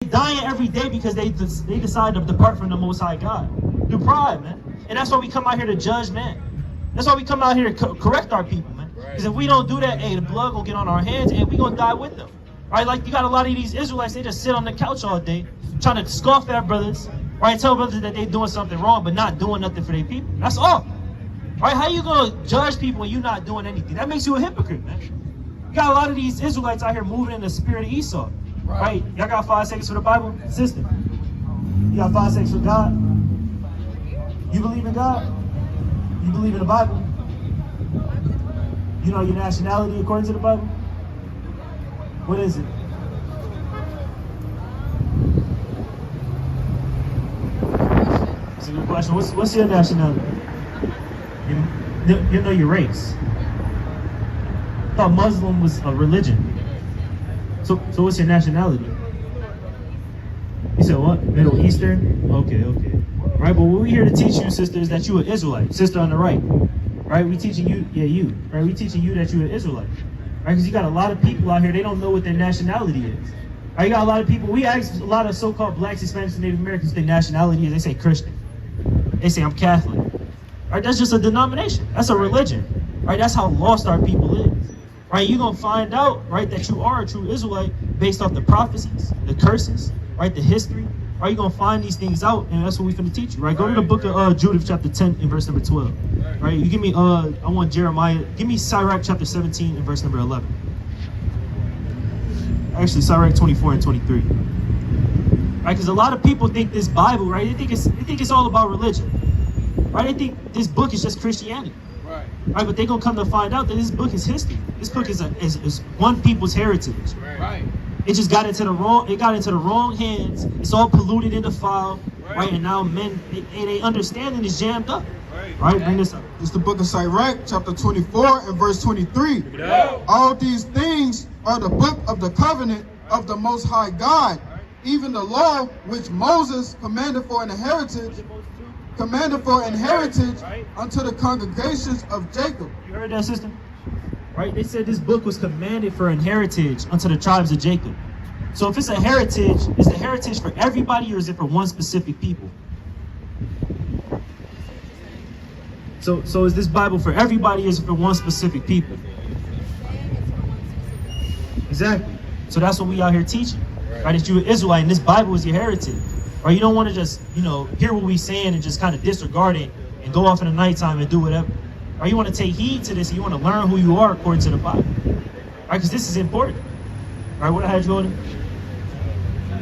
dying every day because they decide to depart from the Most High God through pride, man. And that's why we come out here to judge, man. That's why we come out here to correct our people, man. Because if we don't do that, hey, the blood gonna get on our hands and we gonna die with them. Right? Like you got a lot of these Israelites, they just sit on the couch all day trying to scoff at brothers, right? Tell brothers that they doing something wrong but not doing nothing for their people. That's all. Right? How you gonna judge people when you're not doing anything? That makes you a hypocrite, man. You got a lot of these Israelites out here moving in the spirit of Esau. Right? Y'all got 5 seconds for the Bible? Sister, you got 5 seconds for God? You believe in God? You believe in the Bible? You know your nationality according to the Bible? What is it? That's a good question. What's your nationality? You know your race. I thought Muslim was a religion. So what's your nationality? You said what? Middle Eastern? Okay. Right, but what we here to teach you, sister, is that you an Israelite. Sister on the right. Right, we teaching you, you. Right, we teaching you that you an Israelite. Right, because you got a lot of people out here, they don't know what their nationality is. Right, you got a lot of people, we ask a lot of so-called blacks, Hispanics, and Native Americans what their nationality is. They say Christian. They say I'm Catholic. Right, that's just a denomination. That's a religion. Right, that's how lost our people is. Right, you're going to find out, right, that you are a true Israelite based off the prophecies, the curses, right, the history. Right, you're going to find these things out, and that's what we're going to teach you. Right, go to the book of Judith, chapter 10, and verse number 12. Right, you give me, I want Jeremiah, give me Sirach, chapter 17, and verse number 11. Actually, Sirach 24 and 23. Right, because a lot of people think this Bible, right, they think it's all about religion. Right, they think this book is just Christianity. Right, but they're gonna come to find out that this book is history. This book is one people's heritage. Right. It just got into the wrong hands. It's all polluted and defiled. Right, and now men, they understanding is jammed up. Right, bring this up. It's the book of Sirach, chapter 24 and verse 23. All these things are the book of the covenant of the Most High God, even the law which Moses commanded for an heritage unto the congregations of Jacob. You heard that, sister? Right? They said this book was commanded for an heritage unto the tribes of Jacob. So if it's a heritage, is the heritage for everybody or is it for one specific people? So is this Bible for everybody or is it for one specific people? Exactly. So that's what we out here teaching. Right? That you're an Israelite and this Bible is your heritage. Or you don't want to just, hear what we're saying and just kind of disregard it and go off in the nighttime and do whatever. Or you want to take heed to this and you want to learn who you are according to the Bible. Right? Because this is important. All right, what I had you on?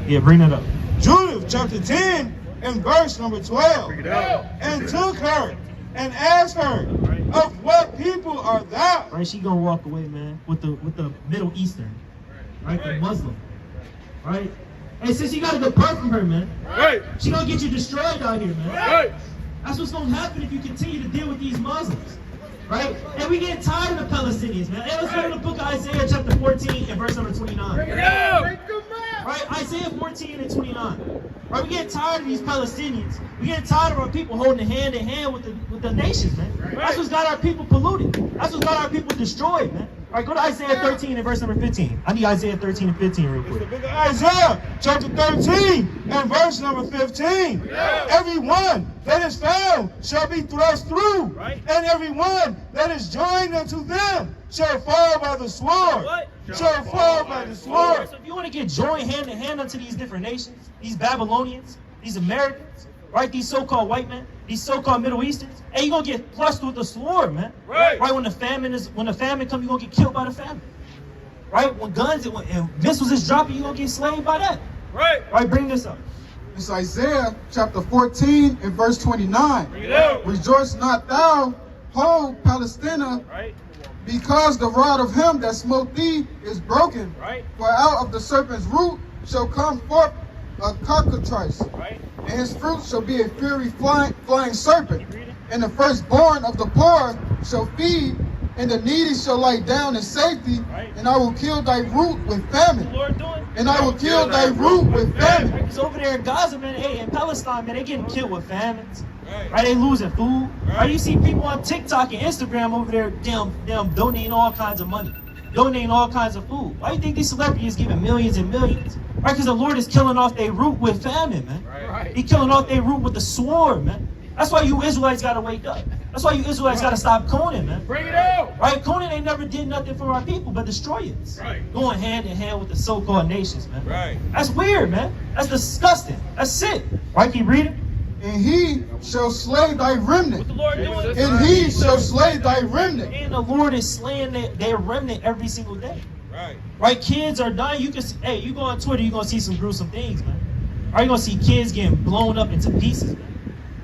Yeah, bring that up. Judith chapter 10 and verse number 12. And took her and asked her, of what people are thou? Right, she gonna walk away, man, with the Middle Eastern. Right, the Muslim. Right? Hey, sis, you gotta depart from her, man. Right. She gonna get you destroyed out here, man. Right. That's what's gonna happen if you continue to deal with these Muslims. Right? And we get tired of the Palestinians, man. Hey, let's go to the book of Isaiah chapter 14 and verse number 29. Right? Isaiah 14 and 29. Right? We get tired of these Palestinians. We get tired of our people holding hand in hand with the nations, man. That's what's got our people polluted. That's what's got our people destroyed, man. All right, go to Isaiah 13 and verse number 15. I need Isaiah 13 and 15 real quick. The book of Isaiah chapter 13 and verse number 15. Everyone that is found shall be thrust through, and everyone that is joined unto them shall fall by the sword. Shall fall by the sword. So if you want to get joined hand in hand unto these different nations, these Babylonians, these Americans, right? These so-called white men, these so-called Middle Easterns, and you're gonna get flushed with the sword, man. Right? When the famine comes, you're gonna get killed by the famine. Right? When guns and missiles is dropping, you're gonna get slain by that. Right, bring this up. It's Isaiah chapter 14 and verse 29. Rejoice not thou, whole Palestina, because the rod of him that smote thee is broken. For out of the serpent's root shall come forth a cockatrice, and his fruit shall be a fiery flying serpent. And the firstborn of the poor shall feed, and the needy shall lie down in safety. And I will kill thy root with famine. And I will kill thy root with famine. Because over there in Gaza, man, hey, in Palestine, man, they getting killed with famines. Right, they losing food. Right, you see people on TikTok and Instagram over there, damn donating all kinds of money. donating all kinds of food. Why do you think these celebrities giving millions and millions? Right, because the Lord is killing off their root with famine, man. Right. He killing off their root with the sword, man. That's why you Israelites got to wake up. That's why you Israelites got to stop Conan, man. Bring it out. Right? Conan ain't never did nothing for our people but destroy us. Right. Going hand in hand with the so-called nations, man. Right. That's weird, man. That's disgusting. That's sick. Right? Keep reading. And he shall slay thy remnant. What the Lord doing? And he shall slay thy remnant. And the Lord is slaying their remnant every single day. Right. Right? Kids are dying. You can see, hey, you go on Twitter, you're gonna see some gruesome things, man. Right? You're gonna see kids getting blown up into pieces, man.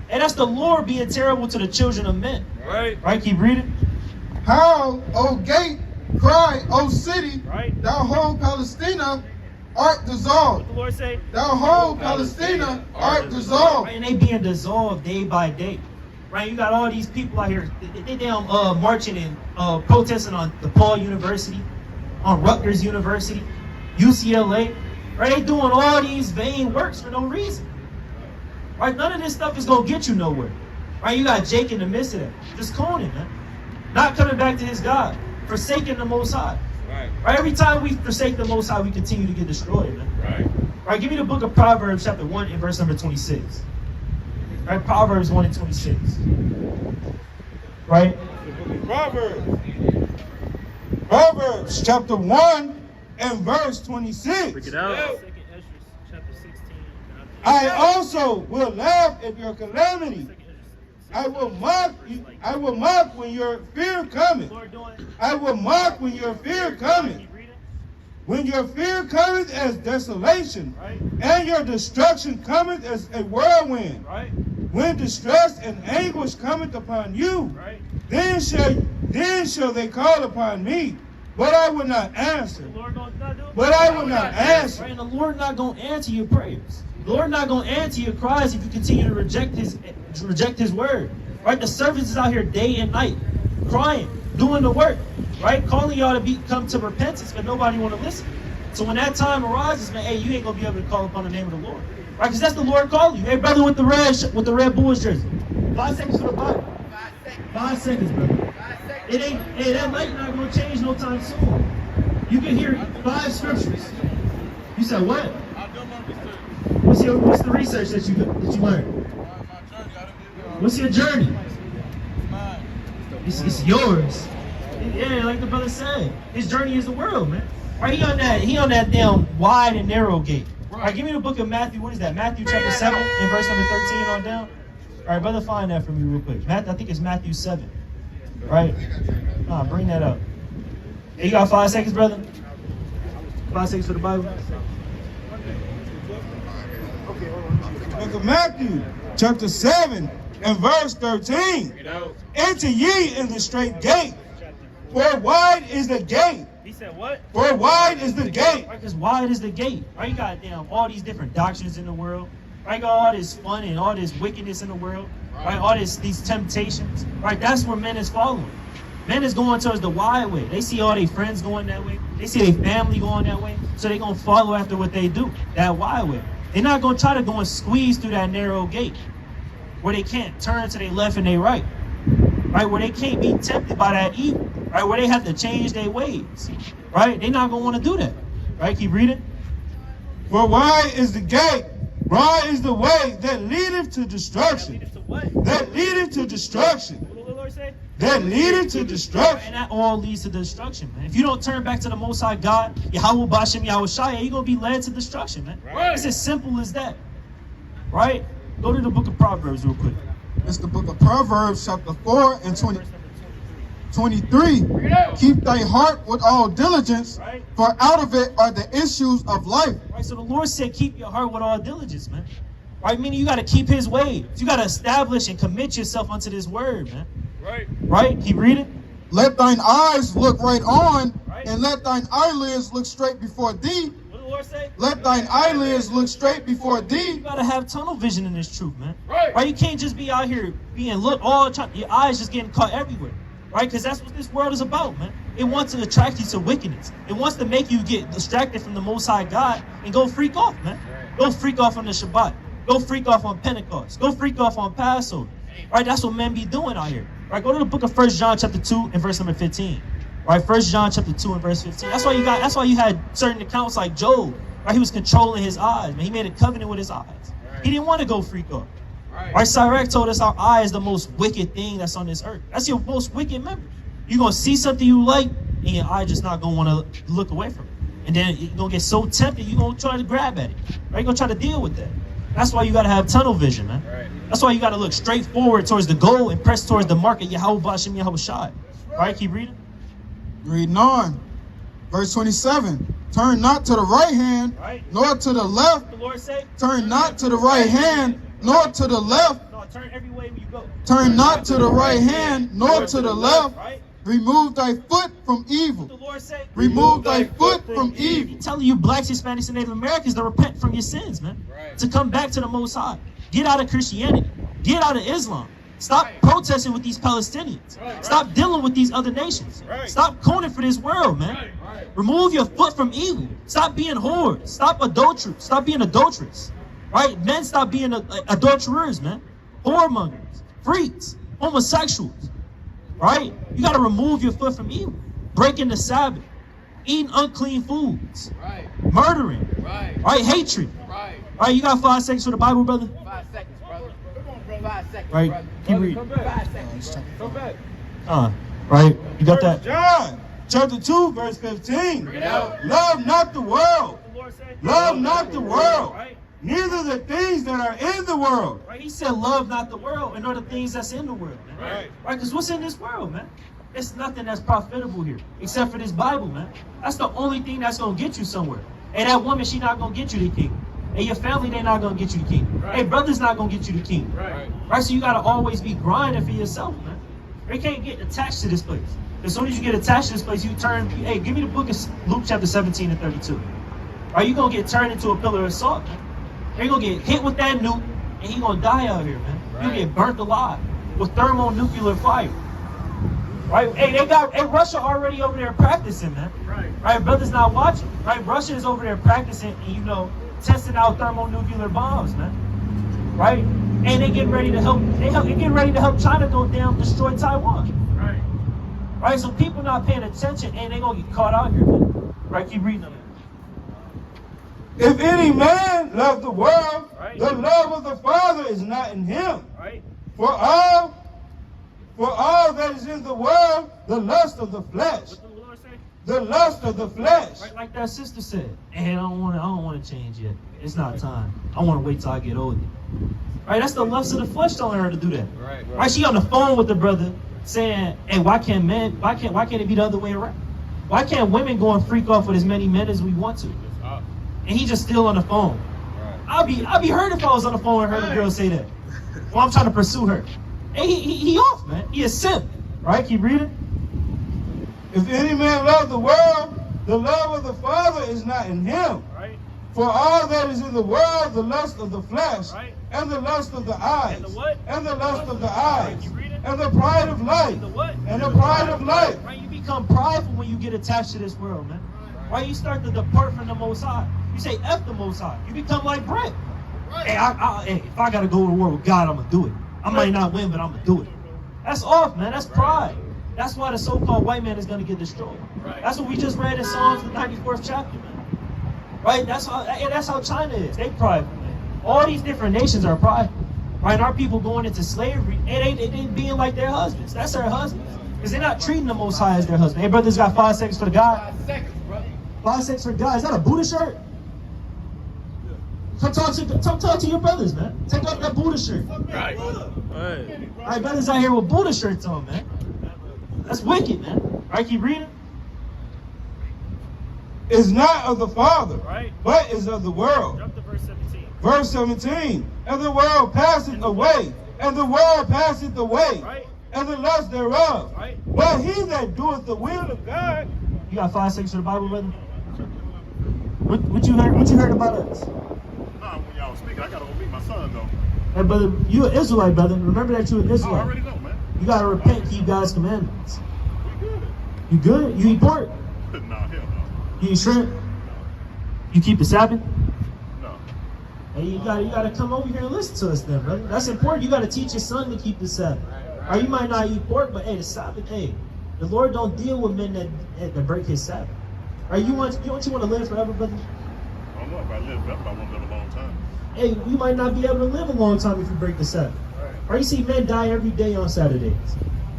And that's the Lord being terrible to the children of men. Right. Right? Keep reading. How, O gate, cry, O city, Right. thou whole Palestina art dissolved. What the Lord say? Thou whole Palestina art dissolved. Right? And they being dissolved day by day. Right? You got all these people out here, they down marching and protesting on DePaul University, on Rutgers University, UCLA. Right? They doing all these vain works for no reason. Right? None of this stuff is gonna get you nowhere. Right? You got Jake in the midst of that. Just Conan, man. Not coming back to his God. Forsaking the Most High. Right. Right? Every time we forsake the Most High, we continue to get destroyed, man. Right. Right? Give me the book of Proverbs, chapter 1, and verse number 26. Right? Proverbs 1 and 26. Right? Proverbs chapter 1 and verse 26. Break it out. Yeah. Chapter 16. I also will laugh at your calamity. I will mock you. I will mock when your fear cometh. I will mock when your fear cometh. When your fear cometh as desolation, Right? and your destruction cometh as a whirlwind. Right? When distress and anguish cometh upon you, Right? then shall they call upon me, but I will not answer. The Lord gonna not do it. But I will not answer. Right? And the Lord not going to answer your prayers. The Lord not going to answer your cries if you continue to reject his word. Right? The servants is out here day and night, crying, doing the work, right? Calling y'all to come to repentance, but nobody want to listen. So when that time arises, man, hey, you ain't going to be able to call upon the name of the Lord. Right? Because that's the Lord calling you. Hey, brother with the red Bulls jersey. 5 seconds for the Bible. 5 seconds, brother. It ain't, hey, that light not going to change no time soon. You can hear 5 scriptures. You said what? What's the research that you learned? What's your journey? It's yours. Yeah, like the brother said, his journey is the world, man. Right? He on that damn wide and narrow gate. All right, give me the book of Matthew. What is that? Matthew chapter 7 and verse number 13 on down. All right, brother, find that for me real quick. I think it's Matthew 7. Right? Bring that up. Hey, you got 5 seconds, brother? 5 seconds for the Bible. Book of Matthew, chapter 7 and verse 13. Enter ye in the straight gate, for wide is the gate. He said what? For wide is the gate. Right, because wide is the gate. Right, you got all these different doctrines in the world. Right, you got all this fun and all this wickedness in the world. Right, all these temptations. Right, that's where men is following. Men is going towards the wide way. They see all their friends going that way. They see their family going that way. So they're going to follow after what they do, that wide way. They're not going to try to go and squeeze through that narrow gate where they can't turn to their left and their right. Right, where they can't be tempted by that evil. Right, where they have to change their ways. Right, they're not going to want to do that. Right, keep reading. For wide is the gate, broad is the way that leadeth to destruction. That leadeth to destruction. What did the Lord say? That leadeth to destruction. And that all leads to destruction, man. If you don't turn back to the Most High God, Yahweh Bashem, Yahweh Shai, you're going to be led to destruction, man. Right. It's as simple as that. Right? Go to the book of Proverbs real quick. It's the book of Proverbs, chapter 4 and 23. Keep thy heart with all diligence, Right. for out of it are the issues of life. Right? So the Lord said, keep your heart with all diligence, man. Right? Meaning you got to keep his ways. You got to establish and commit yourself unto this word, man. Right. Right? Keep reading. Let thine eyes look right on, Right. and let thine eyelids look straight before thee. What did the Lord say? Let thine eyelids look straight before You thee. got to have tunnel vision in this truth, man. Right. Right? You can't just be out here being looked all the time. Your eyes just getting caught everywhere. Right? Because that's what this world is about, man. It wants to attract you to wickedness. It wants to make you get distracted from the Most High God and go freak off, man. Go freak off on the Shabbat. Go freak off on Pentecost. Go freak off on Passover. Right? That's what men be doing out here. Right? Go to the book of 1 John chapter 2 and verse number 15. Right, 1 John chapter 2 and verse 15. That's why you had certain accounts like Job, right? He was controlling his eyes, man. He made a covenant with his eyes. He didn't want to go freak off. Right, Sirach told us our eye is the most wicked thing that's on this earth. That's your most wicked member. You're gonna see something you like, and your eye just not gonna want to look away from it. And then you're gonna get so tempted, you're gonna try to grab at it. Right? You're gonna try to deal with that. That's why you gotta have tunnel vision, man. Right. That's why you gotta look straight forward towards the goal and press towards the mark of Yahweh Bashim Yahweh Shai. Right, keep reading. Reading on. Verse 27. Turn not to the right hand, nor to the left. The Lord say, turn not to the right hand, nor to the left. No, turn every way you go. Turn not to the right hand, nor to the left. Remove thy foot from evil. The Lord say, remove thy foot from evil. I'm telling you, blacks, Hispanics, and Native Americans to repent from your sins, man. Right. To come back to the Most High. Get out of Christianity. Get out of Islam. Stop protesting with these Palestinians. Stop dealing with these other nations. Stop coning for this world, man. Remove your foot from evil. Stop being whores. Stop adultery. Stop being adulterous. Right? Men stop being adulterers, man. Whoremongers, freaks, homosexuals. Right? You got to remove your foot from evil. Breaking the Sabbath. Eating unclean foods. Murdering. Right? Hatred. Right? You got 5 seconds for the Bible, brother? 5 seconds, brother. 5 seconds, right? Brother. Keep reading. Come back. 5 seconds, come back. Right? You got that? John chapter 2, verse 15. Love not the world. Love not the world. Neither the things that are in the world. Right? He said, love not the world, and nor the things that's in the world, man. Right? Because what's in this world, man? It's nothing that's profitable here, except for this Bible, man. That's the only thing that's going to get you somewhere. And that woman, she not going to get you the kingdom. And your family, they not going to get you the kingdom. Hey, brother's not going to get you the kingdom. Right? So you got to always be grinding for yourself, man. You can't get attached to this place. As soon as you get attached to this place, you turn, hey, give me the book of Luke chapter 17 and 32. Are you going to get turned into a pillar of salt, man? You're going to get hit with that nuke, and you're going to die out here, man. You're going to get burnt alive with thermonuclear fire. Right? Hey, Russia already over there practicing, man. Right? Brothers not watching. Right? Russia is over there practicing and, testing out thermonuclear bombs, man. Right? And they getting ready to help. They getting ready to help China go down, destroy Taiwan. Right? So people not paying attention, and they gonna get caught out here, man. Right? Keep reading them. If any man love the world, the love of the Father is not in him. For all that is in the world, the lust of the flesh. What the Lord say? The lust of the flesh. Right, like that sister said. Hey, I don't want to change yet. It's not time. I want to wait till I get older. Right? That's the lust of the flesh telling her to do that. Right? She on the phone with the brother saying, "Hey, why can't it be the other way around? Why can't women go and freak off with as many men as we want to?" And he just still on the phone. I'll be hurt if I was on the phone and heard a girl say that. Well, I'm trying to pursue her. And he off, man. He a simp. Right? Keep reading. If any man love the world, the love of the Father is not in him. For all that is in the world, the lust of the flesh, and the lust of the eyes, and the what? And the lust of the eyes, and the pride of life, the what? And the pride of life. Right? You become prideful when you get attached to this world, man. Right? You start to depart from the Most High. You say F the Most High. You become like Brett. Hey, if I got to go to war with God, I'm going to do it. I might not win, but I'm going to do it. That's off, man. That's pride. That's why the so-called white man is going to get destroyed. That's what we just read in Psalms, the 94th chapter, man. Right? That's how China is. They prideful, man. All these different nations are prideful. Right? And our people going into slavery, and they being like their husbands. That's their husbands. Because they're not treating the Most High as their husband. Hey, brothers, got 5 seconds for the guy. 5 seconds, brother. 5 seconds for the guy. Is that a Buddha shirt? Come talk to your brothers, man. Take off that Buddha shirt. Right. All right, brothers out here with Buddha shirts on, man. That's wicked, man. All right, keep reading. Is not of the Father, but is of the world. Jump to verse 17. Verse 17. And the world passeth away, and the world passeth away, and the lust thereof. But he that doeth the will of God. You got 5 seconds for the Bible, brother? What you heard? What you heard about us? When y'all speak, I gotta go meet my son though. Hey, brother, you an Israelite, brother. Remember that you an Israelite. I already know, man. You gotta repent, keep God's commandments. We good. You good? You eat pork? Nah, hell no. You eat shrimp? You keep the Sabbath? No. Hey, you gotta come over here and listen to us then, brother. That's important. You gotta teach your son to keep the Sabbath. Or you might not eat pork, but hey, the Sabbath, hey, The Lord don't deal with men that break his Sabbath. Right? You want to live forever, brother? I don't know if I live forever, but I want to live a long time. Hey, you might not be able to live a long time if you break the Sabbath. Right? You see men die every day on Saturdays.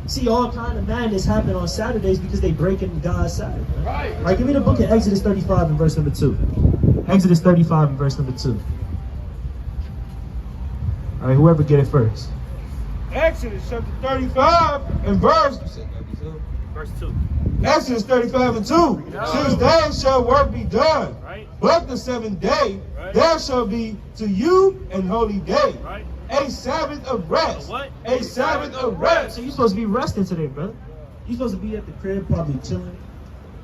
You see all kind of madness happen on Saturdays because they break in God's Sabbath. Right? Give me the book of Exodus 35 and verse number 2. Exodus 35 and verse number 2. All right, whoever get it first. Exodus chapter 35 and verse 2. Exodus 35 and 2. Since day shall work be done, but the seventh day there shall be to you an holy day, a Sabbath of rest. A Sabbath of rest. So you're supposed to be resting today, brother. You're supposed to be at the crib, probably chilling.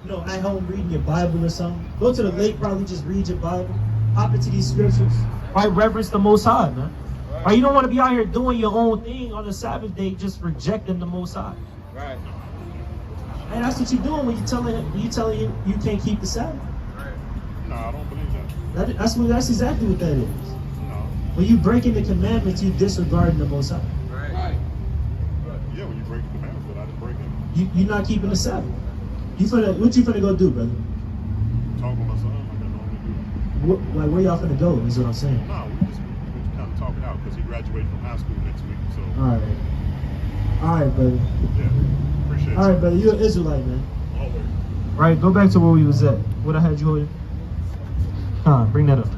You know, at home reading your Bible or something. Go to the lake, probably just read your Bible. Hop into these scriptures. Right? Reverence the Most High, man. Right? You don't want to be out here doing your own thing on the Sabbath day, just rejecting the Most High. Right. And that's what you're doing when you telling him you can't keep the Sabbath. No, I don't believe that. That's exactly what that is. No. When you breaking the commandments, you disregarding the Most High. Right. Yeah, when you break the commandments, but I didn't break it. You're not keeping the Sabbath. What you finna go do, brother? Talk with my son like I normally do. Where y'all finna go is what I'm saying. No, we just kind of talk it out because he graduated from high school next week. So. All right, brother. Yeah, appreciate it. All right, brother. You're an Israelite, man. Always. Right, go back to where we was at. What I had you holding? Bring that up.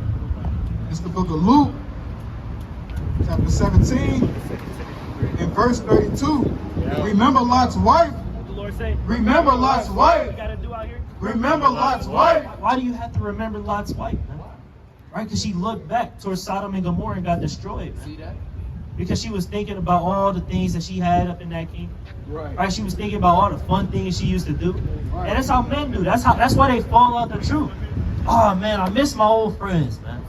It's the book of Luke, chapter 17, and verse 32. Remember Lot's wife. The Lord say, Remember Lot's wife. gotta do out here. Remember Lot's wife. Why do you have to remember Lot's wife, man? Right, because she looked back towards Sodom and Gomorrah and got destroyed, man. See that? Because she was thinking about all the things that she had up in that kingdom. Right. She was thinking about all the fun things she used to do. And that's how men do. That's why they fall out the truth. Oh man, I miss my old friends, man.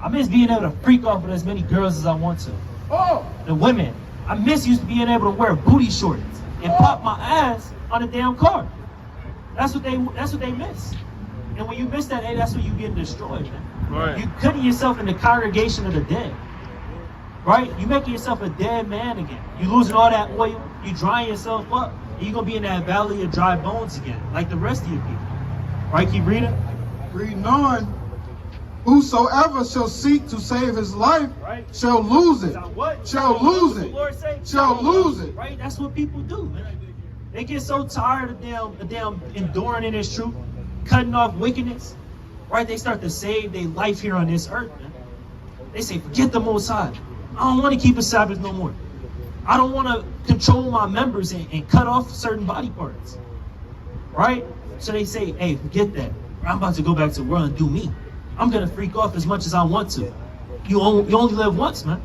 I miss being able to freak off with as many girls as I want to. Oh! The women. I miss being able to wear booty shorts and pop my ass on a damn car. That's what they miss. And when you miss that, hey, that's when you get destroyed, man. Right. You cutting yourself in the congregation of the dead. Right? You making yourself a dead man again. You losing all that oil. You drying yourself up. And you're going to be in that valley of dry bones again, like the rest of you people. Right? Keep reading. Reading on. Whosoever shall seek to save his life shall lose it. Shall lose it. Shall lose it. Right? That's what people do, man. They get so tired of them enduring in this truth, cutting off wickedness. Right? They start to save their life here on this earth, man. They say, forget the Most High. I don't want to keep a Sabbath no more. I don't want to control my members and cut off certain body parts. Right? So they say, hey, forget that. I'm about to go back to the world and do me. I'm going to freak off as much as I want to. You only live once, man.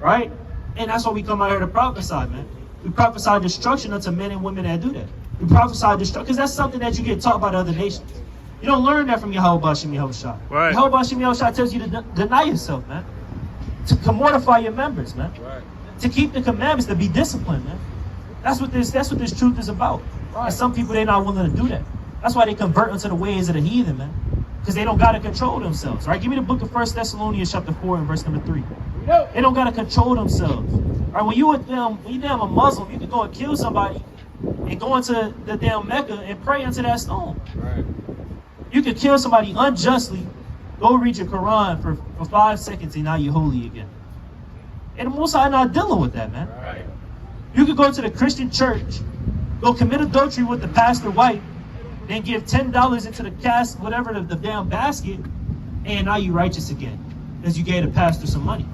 Right? And that's why we come out here to prophesy, man. We prophesy destruction unto men and women that do that. We prophesy destruction because that's something that you get taught by the other nations. You don't learn that from Yahweh Shem Yahushua. Right. Yahweh Shem Yahushua tells you to deny yourself, man. To mortify your members, man. Right. To keep the commandments, to be disciplined, man. That's what this truth is about. And some people, they're not willing to do that. That's why they convert into the ways of the heathen, man. Because they don't got to control themselves. Right? Give me the book of 1 Thessalonians chapter 4 and verse number 3. They don't got to control themselves. Right? When you damn a Muslim, you can go and kill somebody and go into the damn Mecca and pray unto that stone. Right. You can kill somebody unjustly, go read your Quran for 5 seconds and now you're holy again. And the Most High not dealing with that, man. Right. You could go to the Christian church, go commit adultery with the pastor wife, then give $10 into the cast, whatever, the damn basket, and now you righteous again, because you gave the pastor some money.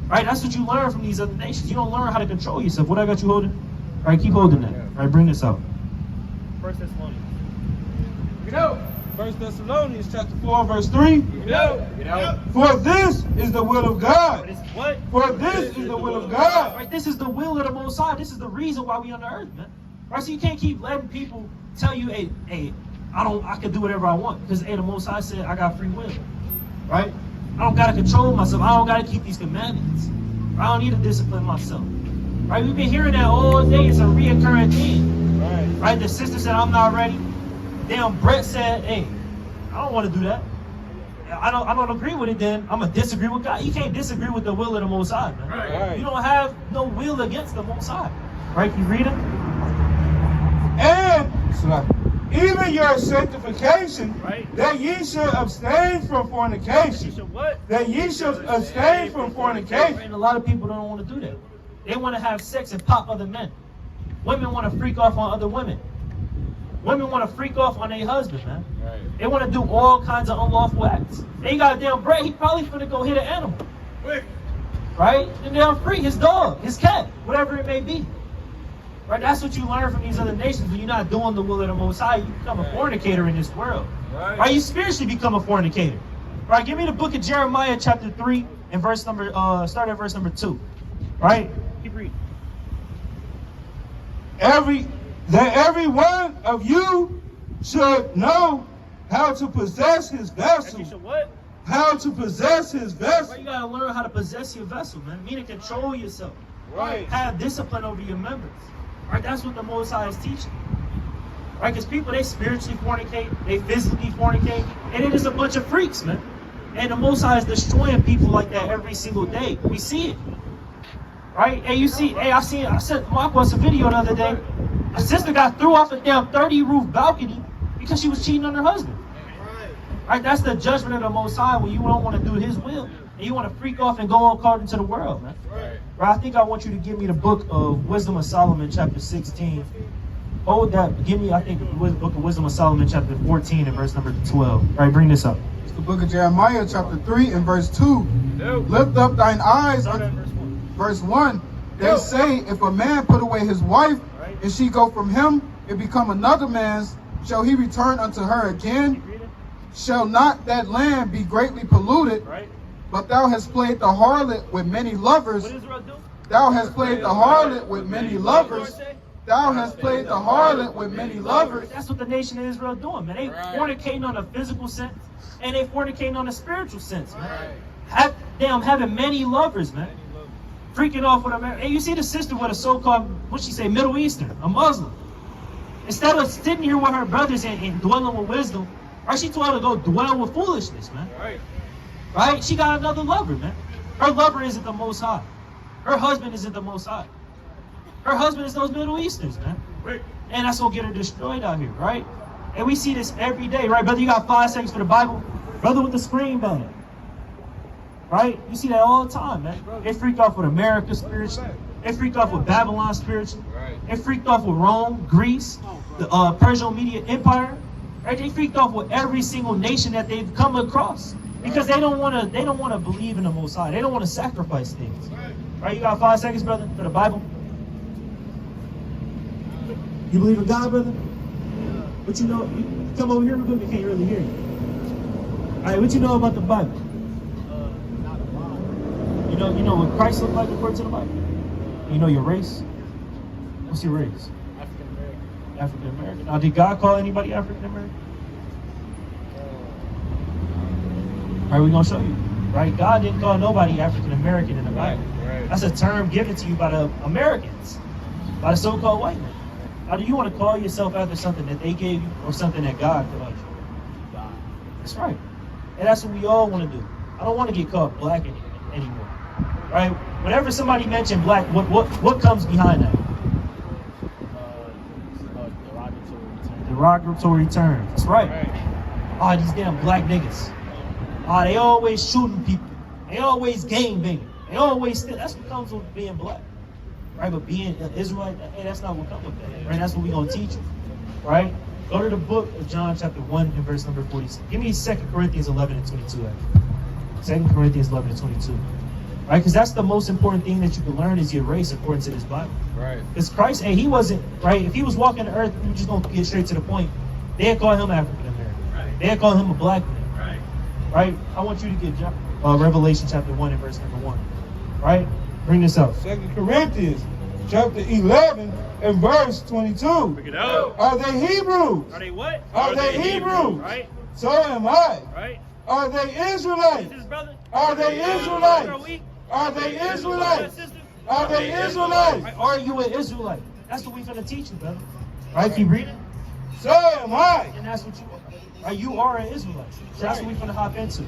Right? That's what you learn from these other nations. You don't learn how to control yourself. What I got you holding? All right, keep holding that. All right, bring this out. 1 Thessalonians. Get out! 1 Thessalonians chapter 4 verse 3. Get out! Get out! For this is the will of God. What? For this is the will of God. Right, this is the will of the Most High. This is the reason why we on the earth, man. Right, so you can't keep letting people tell you, hey, I can do whatever I want, because the Most High said I got free will. Right? I don't gotta control myself. I don't gotta keep these commandments. I don't need to discipline myself. Right? We've been hearing that all day. It's a reoccurring thing. Right? The sister said I'm not ready. Damn, Brett said, hey, I don't want to do that. I don't agree with it. Then I'm gonna disagree with God. You can't disagree with the will of the Most High, man. Right. You don't have no will against the Most High. Right? You read it. Even your sanctification, Right. that ye should abstain from fornication. What? That ye should abstain from fornication. And a lot of people don't want to do that. They want to have sex and pop other men. Women want to freak off on other women. Women want to freak off on their husband, man. Right. They want to do all kinds of unlawful acts. They got a damn bread. He probably finna go hit an animal. Quick. Right? And they're free. His dog, his cat, whatever it may be. Right? That's what you learn from these other nations. When you're not doing the will of the Most High, you become a fornicator in this world. Right? You spiritually become a fornicator. Right? Give me the book of Jeremiah chapter 3 and verse number, start at verse number 2. Right? Keep reading. That every one of you should know how to possess his vessel. What? How to possess his vessel. Right, you gotta learn how to possess your vessel, man. Meaning control yourself. Right. Have discipline over your members. Right? That's what the Most High is teaching. Right? Because people, they spiritually fornicate, they physically fornicate, and it is a bunch of freaks, man. And the Most High is destroying people like that every single day. We see it. Right? And you see, hey, I sent Marcos a video the other day. A sister got threw off a damn 30-roof balcony because she was cheating on her husband. Right? That's the judgment of the Most High when you don't want to do His will. And you want to freak off and go according to the world, man. Right? I think I want you to give me the book of Wisdom of Solomon, chapter 16. Hold that. Give me, I think, the book of Wisdom of Solomon, chapter 14 and verse number 12. Right, bring this up. It's the book of Jeremiah, chapter 3 and verse 2. Lift up thine eyes unto verse 1. They say, if a man put away his wife, and she go from him, and become another man's, shall he return unto her again? Shall not that land be greatly polluted? But thou hast played the harlot with many lovers. Thou hast played the harlot with many lovers. Thou hast played the harlot with many lovers. That's what the nation of Israel doing, man. They fornicating on a physical sense, and they fornicating on a spiritual sense, man. Having many lovers, man. Freaking off with America. And you see the sister with a so-called, what'd she say, Middle Eastern, a Muslim. Instead of sitting here with her brothers and dwelling with wisdom, right, she told her to go dwell with foolishness, man. Right? She got another lover, man. Her lover isn't the Most High. Her husband isn't the Most High. Her husband is those Middle Easterns, man. And that's gonna get her destroyed out here, right? And we see this every day, right? Brother, you got 5 seconds for the Bible? Brother with the screen bang. Right? You see that all the time, man. They freaked off with America spiritually. They freaked off with Babylon spiritually. They freaked off with Rome, Greece, the Persian Median Empire. Right? They freaked off with every single nation that they've come across. Because they don't want to believe in the Most High. They don't want to sacrifice things. Right? You got 5 seconds, brother, for the Bible? You believe in God, brother? What you know? You come over here, we can't really hear you. All right, what you know about the Bible? You know what Christ looked like according to the Bible? You know your race? What's your race? African American. African American. Now, did God call anybody African American? All right, we're going to show you. Right? God didn't call nobody African American in the Bible. That's a term given to you by the Americans, by the so-called white men. Now, do you want to call yourself after something that they gave you or something that God called you? God. That's right. And that's what we all want to do. I don't want to get called black anymore. Right? Whenever somebody mentioned black, what comes behind that? Derogatory terms. That's right. Oh, these damn black niggas. Oh, they always shooting people. They always gang banging. They always steal. That's what comes with being black. Right? But being an Israelite, hey, that's not what comes with that. Right? That's what we're going to teach you. Right? Go to the book of John chapter 1 and verse number 46. Give me 2 Corinthians 11 and 22 actually. 2 Corinthians 11 and 22. Right? Because that's the most important thing that you can learn is your race according to this Bible. Right. Because Christ, hey, he wasn't, right? If he was walking the earth, we just going to get straight to the point. They'd call him African American. Right. They'd call him a black man. Right. Right? I want you to get Revelation chapter 1 and verse number 1. Right? Bring this up. 2 Corinthians chapter 11 and verse 22. Bring it out. Are they Hebrews? Are they what? Are they Hebrews? Right? So am I. Right? Are they Israelites? This is brother? Are they Israelites? Are they Israelites? Are they Israelites? Right? Are you an Israelite? That's what we're going to teach you, brother. Right? Keep reading. So am I. And that's what you are. Right? You are an Israelite. So that's what we're going to hop into.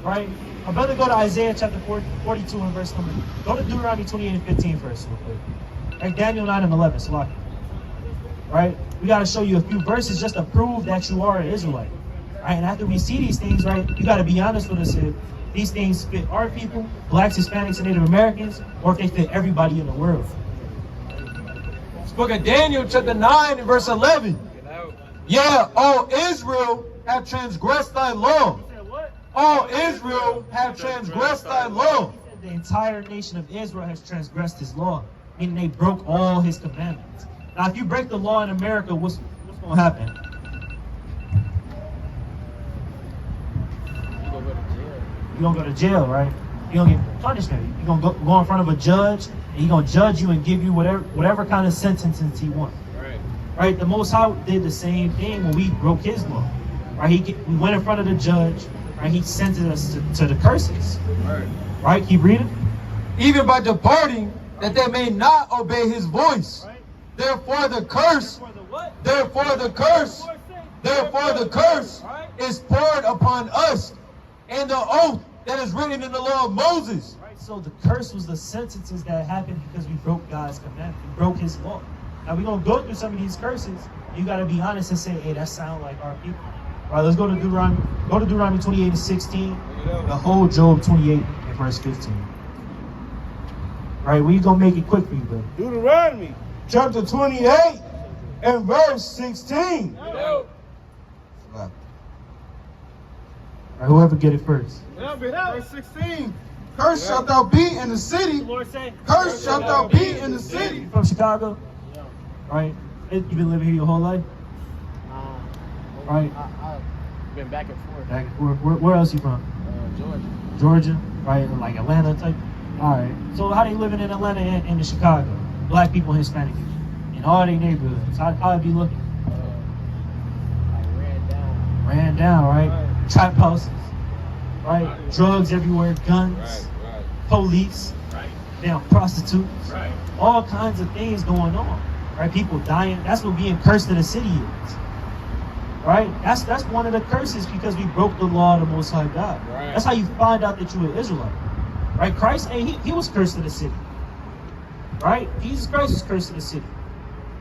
Right? My brother, go to Isaiah chapter 42 and verse number. Go to Deuteronomy 28 and 15 first, real quick. Right? Daniel 9 and 11. Salaki. right? We got to show you a few verses just to prove that you are an Israelite, right? And after we see these things, right, you got to be honest with us if these things fit our people, blacks, Hispanics, and Native Americans, or if they fit everybody in the world. This book of Daniel, chapter 9 and verse 11. Yeah, all Israel have transgressed thy law. All Israel have transgressed thy law. The entire nation of Israel has transgressed his law, meaning they broke all his commandments. Now, if you break the law in America, what's going to happen? You're going to go to jail, right? You're going to get punishment. You're going to go in front of a judge, and he's going to judge you and give you whatever kind of sentences he wants. Right? The Most High did the same thing when we broke his law. Right? We went in front of the judge. Right? He sentenced us to the curses. Right? Keep reading. Even by departing, that they may not obey his voice. Therefore the curse is poured upon us, and the oath that is written in the law of Moses. Right? So the curse was the sentences that happened because we broke God's commandment. We broke his law. Now we're going to go through some of these curses. You got to be honest and say, hey, that sound like our people. All right, let's go to Deuteronomy. Go to Deuteronomy 28 and 16. The whole Job 28 and verse 15. All right, we going to make it quick for you, brother. Deuteronomy chapter 28 and verse 16. All right, whoever get it first. Verse 16. Cursed shalt thou be in the city. Cursed shalt thou be in the city. You from Chicago? Right? You been living here your whole life? Right? I've been back and forth. Back and forth. Where else you from? Georgia. Georgia? Right? Like Atlanta type? Alright. So how they living in Atlanta and in Chicago? Black people and Hispanic people. In all their neighborhoods. How it be looking? I ran down. Ran down, right? Trap houses. Right? Drugs everywhere. Guns. Police. Damn prostitutes. All kinds of things going on. Right? People dying. That's what being cursed in the city is. Right? That's one of the curses because we broke the law of the Most High God. That's how you find out that you're an Israelite. Right? Christ, hey, he was cursed in the city. Right? Jesus Christ was cursed in the city.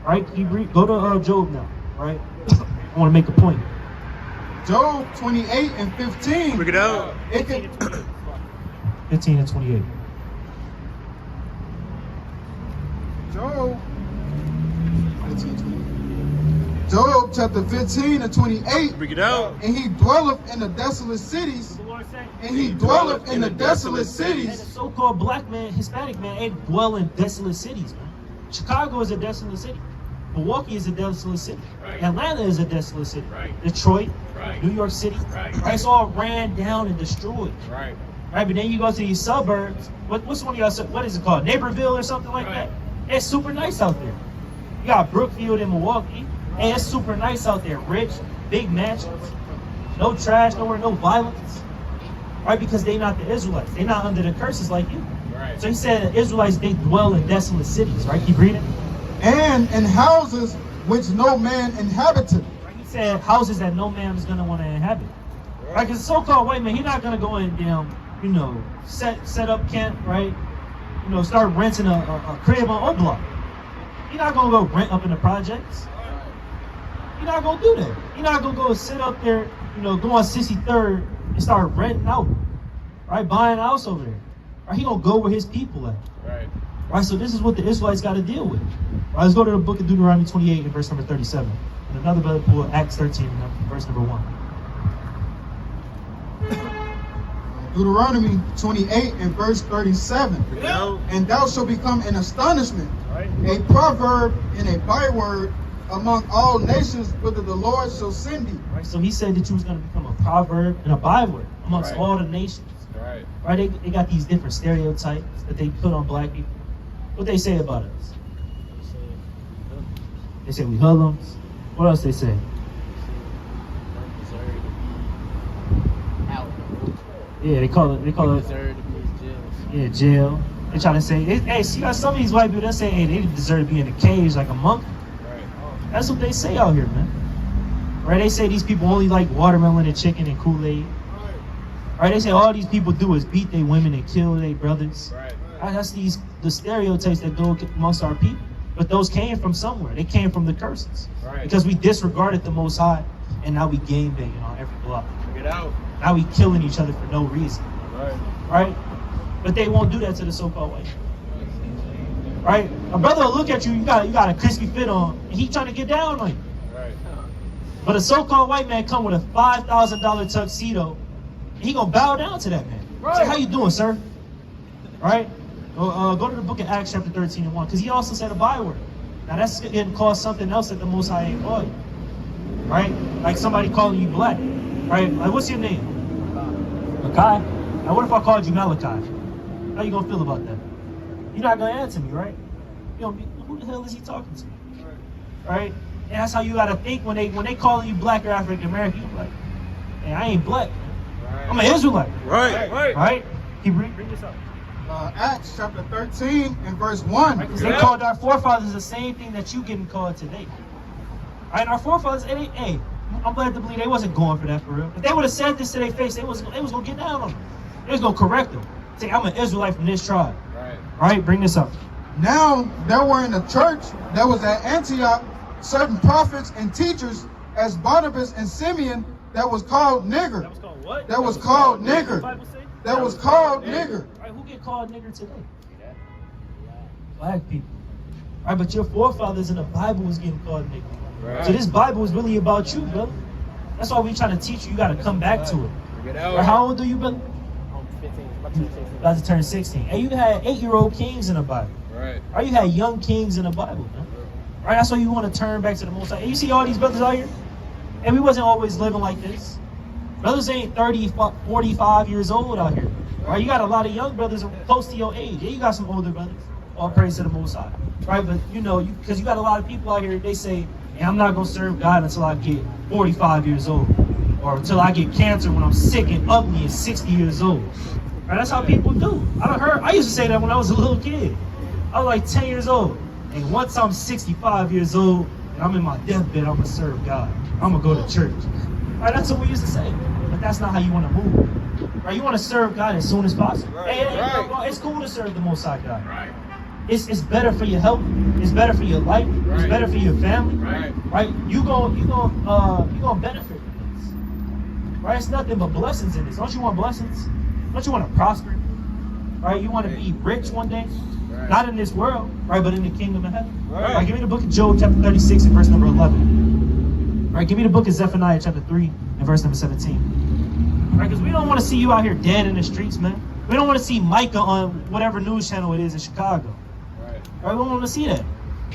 Right? Go to Job now. Right? I want to make a point. Job 28 and 15. Bring it out. 15 and 28. Job Job chapter 15 and 28. Bring it out. And he dwelleth in the desolate cities. And he dwelleth in the desolate cities. And the so-called black man, Hispanic man, ain't dwell in desolate cities, man. Chicago is a desolate city. Milwaukee is a desolate city. Atlanta is a desolate city. Detroit, New York City. It's all ran down and destroyed. Right, but then you go to these suburbs. What's one of y'all? What is it called? Naperville or something like that? It's super nice out there. You got Brookfield in Milwaukee. And it's super nice out there. Rich, big mansions. No trash, nowhere, no violence. Right? Because they not the Israelites. They not under the curses like you. So he said Israelites, they dwell in desolate cities. Right? Keep reading. And in houses which no man inhabited. Right? He said houses that no man is going to want to inhabit. Right? Because the so-called white man, he's not going to go in and, set up camp, right? Start renting a crib on O Block. He's not going to go rent up in the projects. You're not going to do that. You're not going to go sit up there, go on 63rd and start renting out, right? Buying a house over there. Right? He going to go where his people at. Right? So this is what the Israelites got to deal with. Right? Let's go to the book of Deuteronomy 28 and verse number 37. And another brother pull Acts 13 and verse number 1. Deuteronomy 28 and verse 37. And thou shalt become an astonishment, a proverb and a byword among all nations, whither the Lord shall send thee. Right, so he said that you was going to become a proverb and a byword amongst all the nations. Right, they got these different stereotypes that they put on black people. What they say about us? They say we hoodlums. What else they say? Yeah, they call it jail. They try to say, hey, see how some of these white people, they say, hey, they deserve to be in a cage like a monkey. That's what they say out here, man. Right? They say these people only like watermelon and chicken and Kool-Aid. Right? They say all these people do is beat their women and kill their brothers. Right? That's the stereotypes that go amongst our people. But those came from somewhere. They came from the curses. Right. Because we disregarded the Most High, and now we game banging on every block. Get out. Now we killing each other for no reason. Right. Right? But they won't do that to the so-called white. Right? A brother will look at you, you got a crispy fit on, and he trying to get down on you. Right. But a so-called white man come with a $5,000 tuxedo, and he gonna bow down to that man. Right. Say, how you doing, sir? Right? Go to the book of Acts chapter 13 and 1, because he also said a byword. Now that's getting called something else that the Most High ain't called you. Right? Like somebody calling you black. Right? Like, what's your name? Malachi? Now what if I called you Malachi? How you gonna feel about that? You're not gonna answer me, right? You gonna be, who the hell is he talking to? Right? And that's how you gotta think when they calling you black or African American. You're like, hey, I ain't black. I'm an Israelite. Right. Right? He bring this up. Acts chapter 13 and verse 1. Right? Because they called our forefathers the same thing that you getting called today. Right? Our forefathers, hey, I'm glad to believe they wasn't going for that for real. If they would have said this to their face, they was gonna get down on them. They was gonna correct them. Say, I'm an Israelite from this tribe. Right? Bring this up. Now there were in the church that was at Antioch certain prophets and teachers, as Barnabas and Simeon, that was called nigger. That was called what? That was called What does the nigger. Bible say? That was called nigger. Right? Who get called nigger today? Black people. Right? But your forefathers in the Bible was getting called nigger. Right. So this Bible is really about you, brother. That's why we trying to teach you. You got to come back to it. Get out. Right? How old are you, brother? I'm 15. About to turn 16. About to turn 16. Hey, you had 8-year-old kings in the Bible. Right. Right? You had young kings in the Bible, man. Right? That's why you want to turn back to the Most High. And you see all these brothers out here? And we wasn't always living like this. Brothers ain't 30, 45 years old out here. Right? You got a lot of young brothers close to your age. Yeah, you got some older brothers. All praise to the Most High. Right? But you know, because you got a lot of people out here, they say, hey, I'm not going to serve God until I get 45 years old. Or until I get cancer when I'm sick and ugly and 60 years old. Right? That's how people do. I used to say that when I was a little kid. I was like 10 years old. And once I'm 65 years old and I'm in my deathbed, I'm going to serve God. I'm going to go to church. Right? That's what we used to say. But that's not how you want to move. Right? You want to serve God as soon as possible. Right. Hey, it's cool to serve the Most High God. Right. It's better for your health. It's better for your life. It's better for your family. Right? You gonna benefit from this. Right? It's nothing but blessings in this. Don't you want blessings? Don't you want to prosper? Right? You want to be rich one day? Not in this world, right? But in the kingdom of heaven. Right? Give me the book of Job, chapter 36, and verse number 11. Right? Give me the book of Zephaniah, chapter 3, and verse number 17. Right? Because we don't want to see you out here dead in the streets, man. We don't want to see Micah on whatever news channel it is in Chicago. Right? We don't want to see that.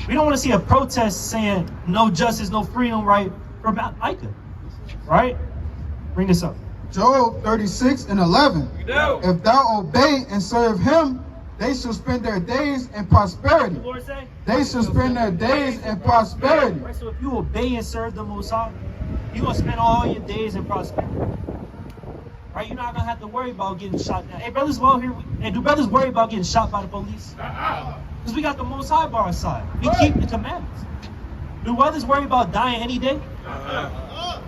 We don't want to see a protest saying no justice, no freedom, right? From Micah. Right? Bring this up. Job 36 and 11. If thou obey and serve him, they shall spend their days in prosperity. The Lord say? They shall spend their days in prosperity. Right? So if you obey and serve the Most High, you're going to spend all your days in prosperity. Right? You're not going to have to worry about getting shot down. Hey, brothers, well, here, and do brothers worry about getting shot by the police? Because we got the Most High by our side. We keep the commandments. Do brothers worry about dying any day?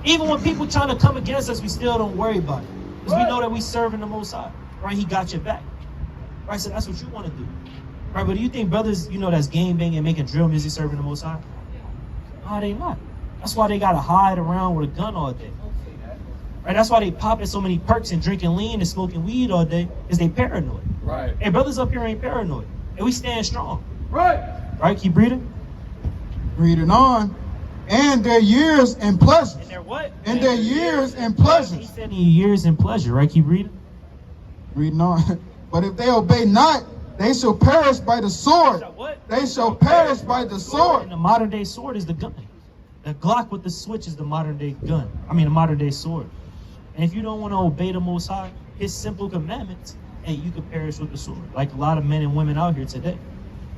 Even when people trying to come against us, we still don't worry about it. Because we know that we serving the Most High. Right? He got your back. Right? So that's what you want to do. Right? But do you think brothers, that's game banging and making drill music serving the Most High? No, they not. That's why they got to hide around with a gun all day. Right? That's why they popping so many perks and drinking lean and smoking weed all day, is they paranoid. Right. Hey, brothers up here ain't paranoid. And we stand strong. Right. Right? Keep reading. Reading on. And their years in pleasure. And their what? And their years in pleasure. He said years in pleasure, right? Keep reading. Reading on. But if they obey not, they shall perish by the sword. What? They shall perish by the sword. And the modern day sword is the gun. The Glock with the switch is the modern day gun. I mean, the modern day sword. And if you don't want to obey the Most High, his simple commandments, hey, you could perish with the sword. Like a lot of men and women out here today.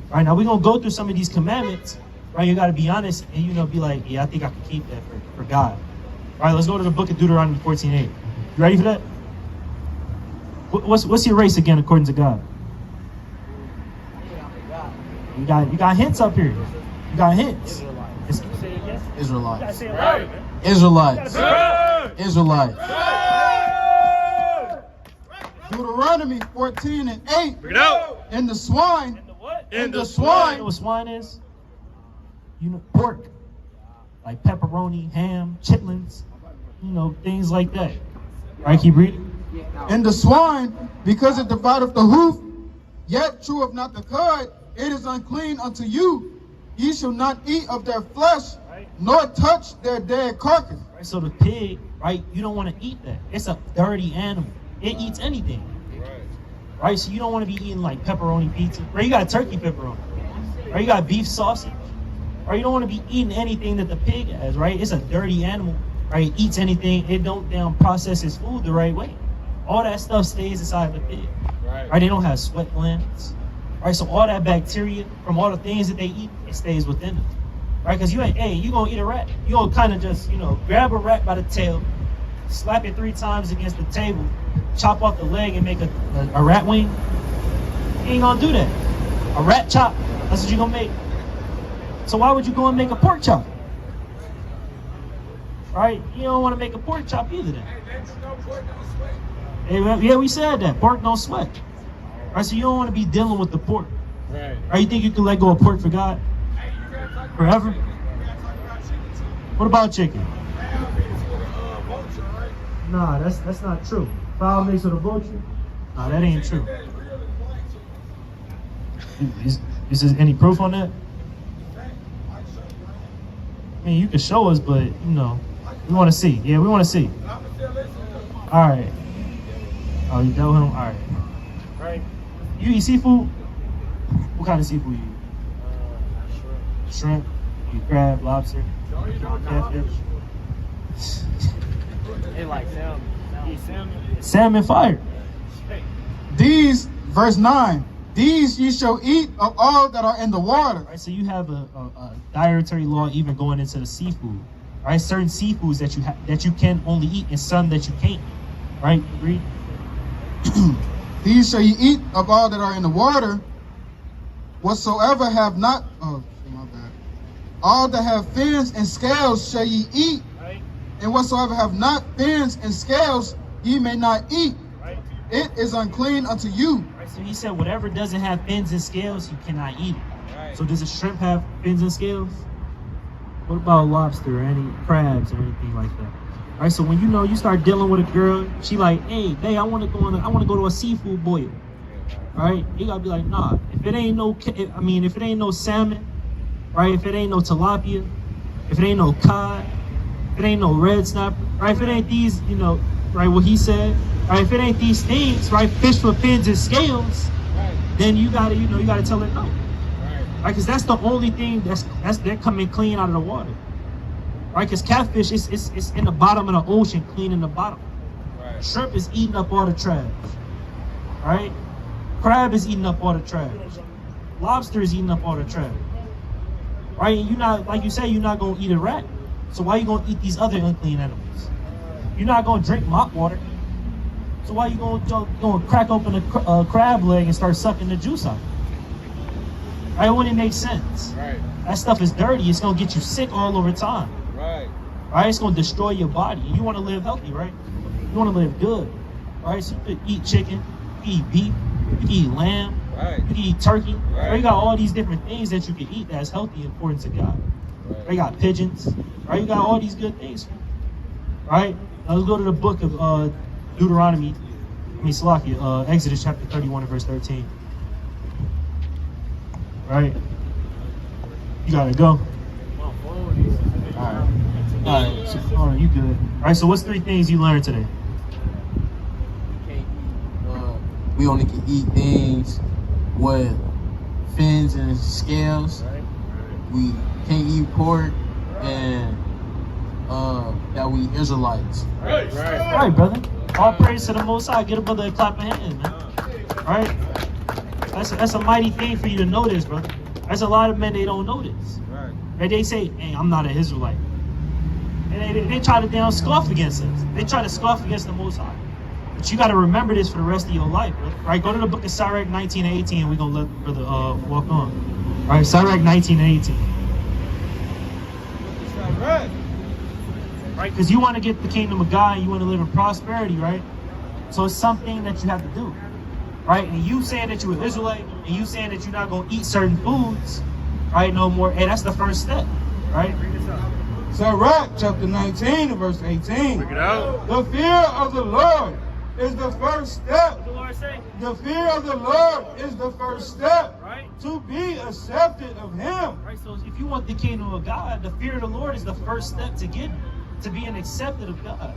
Right now, we're going to go through some of these commandments. Right, you got to be honest and, be like, yeah, I think I can keep that for God. All right, let's go to the book of Deuteronomy 14:8. You ready for that? What's your race again, according to God? You got hints up here. You got hints. Israelites. Right. Israelites. Israelites. Deuteronomy 14 and 8. Bring it out. And the swine. And the what? And the You know swine. what swine is? pork, like pepperoni, ham, chitlins, things like that. Right, keep reading. And the swine, because it divideth the hoof, yet cheweth not the cud, it is unclean unto you. Ye shall not eat of their flesh, nor touch their dead carcass. Right, so the pig, right, you don't want to eat that. It's a dirty animal. It eats anything. Right, so you don't want to be eating like pepperoni pizza. Right, you got turkey pepperoni. Right, you got beef sausage. Right, you don't want to be eating anything that the pig has. Right, it's a dirty animal. Right, it eats anything. It don't process its food the right way. All that stuff stays inside the pig. Right, they don't have sweat glands. Right, so all that bacteria from all the things that they eat, it stays within them. Right, because you gonna eat a rat. You gonna kind of just, grab a rat by the tail, slap it 3 times against the table, chop off the leg and make a rat wing. You ain't gonna do that. A rat chop, that's what you gonna make. So why would you go and make a pork chop? Right, you don't want to make a pork chop either then. Yeah, we said that. Pork don't sweat. Right, so you don't want to be dealing with the pork. Right, you think you can let go of pork for God? Forever? What about chicken? Nah, that's not true. Fowl mixed with a vulture? Nah, that ain't true. Is there any proof on that? I mean, you can show us, but, we want to see. Yeah, we want to see. All right. Oh, you know him? All right. Right. You eat seafood? What kind of seafood you eat? Shrimp? You eat crab, lobster? Catfish? They like salmon. You eat salmon? Salmon fire. These, verse 9, these ye shall eat of all that are in the water. Right, so you have a dietary law even going into the seafood. Right, certain seafoods that you can only eat and some that you can't. Right, read. These shall ye eat of all that are in the water, whatsoever have not, my bad. All that have fins and scales shall ye eat, and whatsoever have not fins and scales ye may not eat. It is unclean unto you. Right, so he said whatever doesn't have fins and scales, you cannot eat it. So does a shrimp have fins and scales? What about lobster or any crabs or anything like that? All right, so when you start dealing with a girl, she like, hey, I want to go to a seafood boil. Right? You gotta be like, nah. If it ain't no salmon, right? If it ain't no tilapia, if it ain't no cod, if it ain't no red snapper, right? If it ain't these, right? What he said, right? If it ain't these things, right? Fish with fins and scales, then you gotta tell her no. Right, because that's the only thing they're coming clean out of the water. Right, because catfish is in the bottom of the ocean, clean in the bottom. Right. Shrimp is eating up all the trash. Right, crab is eating up all the trash. Lobster is eating up all the trash. Right, and you're not, like you say, you're not gonna eat a rat. So why you gonna eat these other unclean animals? You're not gonna drink mop water. So why you gonna crack open a crab leg and start sucking the juice out? Right, it wouldn't make sense. Right. That stuff is dirty. It's gonna get you sick all over time. Right, it's gonna destroy your body. And you want to live healthy, right? You want to live good, right? So you could eat chicken, you can eat beef, you can eat lamb, you can eat turkey. Right, you got all these different things that you can eat that's healthy and important to God. Right, you got pigeons, right? You got all these good things, right? Now let's go to the book of Exodus chapter 31 and verse 13. Right? You gotta go. Alright. So, you good. Alright, so what's 3 things you learned today? We only can eat things with fins and scales. We can't eat pork, and that we Israelites. Right, brother. All praise to the Most High. Get a brother a clap of hands, man. Alright? That's a mighty thing for you to know this, brother. There's a lot of men, they don't know this. Right? They say, hey, I'm not an Israelite. And they try to scoff against us. They try to scoff against the Most High. But you got to remember this for the rest of your life, brother. Right? Go to the book of Sirach 19 and 18, and we're going to let brother walk on. All right, Sirach 19 and 18. Right? Because you want to get the kingdom of God, and you want to live in prosperity, right? So it's something that you have to do. Right? And you saying that you're an Israelite, and you saying that you're not going to eat certain foods, right? No more. Hey, that's the first step, right? Sirach chapter 19 and verse 18. Bring it out. The fear of the Lord is the first step. What the Lord say? The fear of the Lord is the first step Right? to be accepted of him. Right. So if you want the kingdom of God, the fear of the Lord is the first step to get to being accepted of God.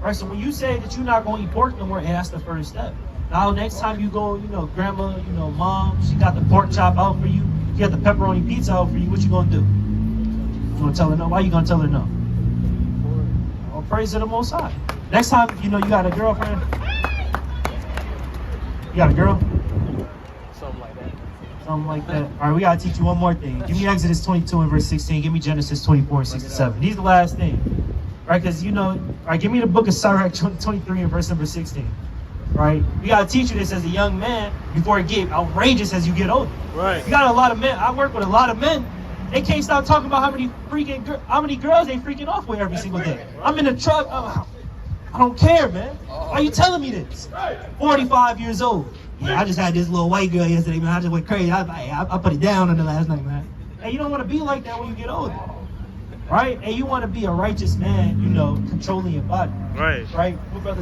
Right. So when you say that you're not going to eat pork no more, hey, that's the first step. Now next time you go, grandma, mom, she got the pork chop out for you. She got the pepperoni pizza out for you. What you gonna do? You gonna tell her no? Why you gonna tell her no? Well, praise to the Most High. Next time, you got a girlfriend. You got a girl? Something like that. Something like that. All right, we gotta teach you one more thing. Give me Exodus 22 and verse 16. Give me Genesis 24 and 67. These are the last thing. Right, because all right, give me the book of Sirach 23 and verse number 16. Right? We gotta teach you this as a young man before it get outrageous as you get older. Right. You got a lot of men. I work with a lot of men. They can't stop talking about how many girls they freaking off with every single day. I'm in the truck. I don't care, man. Why are you telling me this? 45 years old. Yeah, I just had this little white girl yesterday, man. I just went crazy. I put it down on the last night, man. Hey, you don't want to be like that when you get older. Right? And you want to be a righteous man, controlling your body. Right. Right? Well, brother,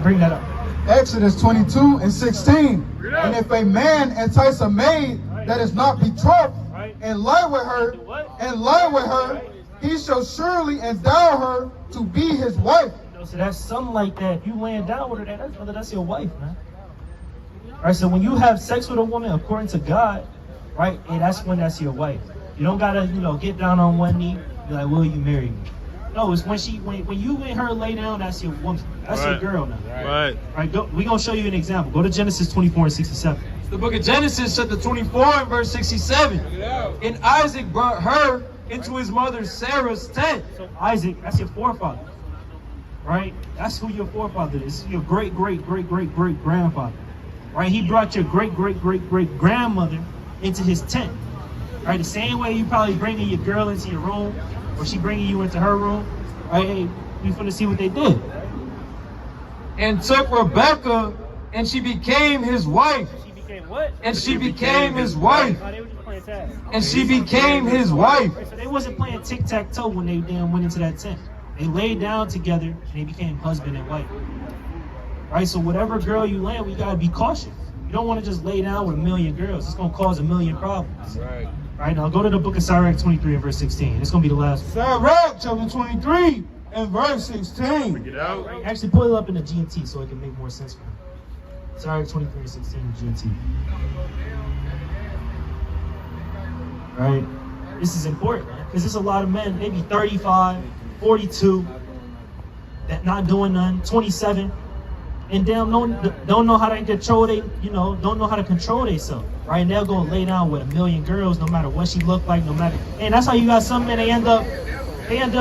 bring that up. Exodus 22 and 16. And if a man entice a maid that is not betrothed and lie with her, he shall surely endow her to be his wife. So that's something like that. If you laying down with her, that's your wife, man. Right? So when you have sex with a woman according to God, right, and that's when that's your wife. You don't gotta, get down on one knee, be like, will you marry me? No, it's when you and her lay down, that's your woman. That's your girl now. Right. Right, we're gonna show you an example. Go to Genesis 24 and 67. It's the book of Genesis, chapter 24 and verse 67. And Isaac brought her into his mother Sarah's tent. So Isaac, that's your forefather. Right? That's who your forefather is. Your great-great-great-great-great-grandfather. Right? He brought your great-great-great-great-grandmother into his tent. Right? The same way you probably bringing your girl into your room, or she bringing you into her room. Right? Hey, we finna see what they did. And took Rebekah, and she became his wife. She became what? And she became his wife. Oh, they were just playing tag. And she became his wife. Right, so they wasn't playing tic-tac-toe when they went into that tent. They laid down together and they became husband and wife. Right? So whatever girl you land, we gotta be cautious. You don't want to just lay down with a million girls. It's gonna cause a million problems. Right. Right, now go to the book of Sirach 23 and verse 16. It's gonna be the last one. Sirach chapter 23 and verse 16. Bring it out. Actually, pull it up in the GNT so it can make more sense for you. Sirach 23 and 16 in GNT. Right? This is important, man, because there's a lot of men, maybe 35, 42, that not doing nothing, 27, and damn don't know how to control don't know how to control themselves. Right? And they'll go lay down with a million girls, no matter what she look like, no matter. And that's how you got some men. They end up laying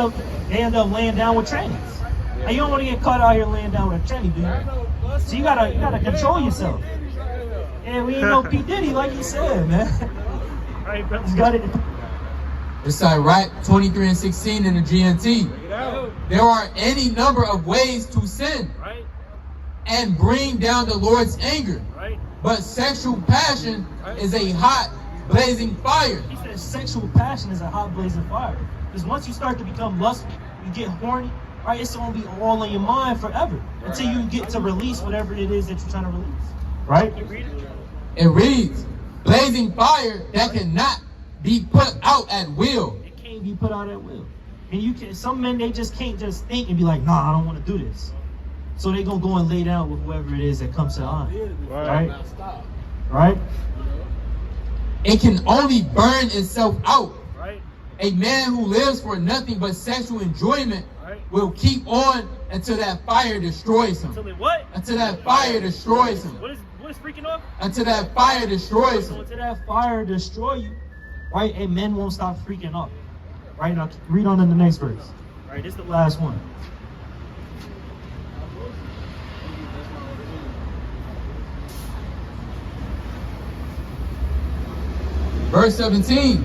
down with trannies. And you don't want to get caught out here laying down with a tranny, dude. So you gotta control yourself. And we ain't no P Diddy, like he said, man. Right, brothers got it. It's Sirach 23 and 16 in the GNT. There are any number of ways to sin and bring down the Lord's anger. But sexual passion is a hot, blazing fire. He said sexual passion is a hot, blazing fire. Because once you start to become lustful, you get horny, right? It's going to be all in your mind forever until you get to release whatever it is that you're trying to release. Right? It reads, blazing fire that cannot be put out at will. It can't be put out at will. And some men, they just can't just think and be like, nah, I don't want to do this. So they gonna go and lay down with whoever it is that comes to mind. Right? Right? It can only burn itself out. A man who lives for nothing but sexual enjoyment will keep on until that fire destroys him. Until it what? Until that fire destroys him. What is freaking off? Until that fire destroys So him. until that fire destroy you, right? And men won't stop freaking up. Right? Now read on in the next verse. Right, this is the last one. Verse 17.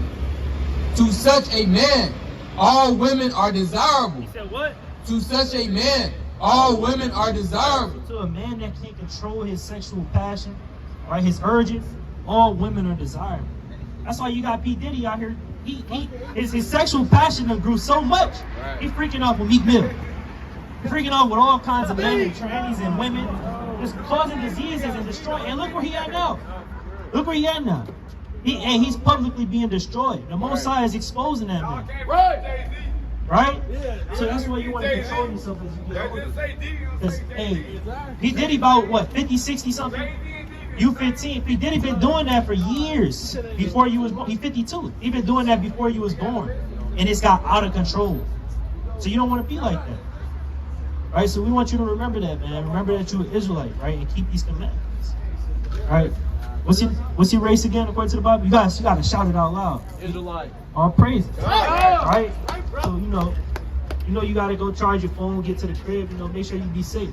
To such a man, all women are desirable. He said what? To such a man, all women are desirable. To a man that can't control his sexual passion, right, his urges, all women are desirable. That's why you got P. Diddy out here. His sexual passion grew so much. He's freaking off with Meek Mill. He's freaking off with all kinds of men and trannies and women, just causing diseases and destroying. And look where he at now. Look where he at now. He's publicly being destroyed. The Most High is exposing that man. Right? So that's why you want to control yourself as you get older. Because, hey, P. Diddy about, what, 50, 60 something? You 15. P. Diddy been doing that for years before you was born. He 52. He been doing that before you was born. And it's got out of control. So you don't want to be like that. Right? So we want you to remember that, man. Remember that you're an Israelite, right? And keep these commandments. Right? What's your race again according to the Bible? You gotta shout it out loud. Israelite. All praises. Right? So you know you gotta go charge your phone, get to the crib, make sure you be safe.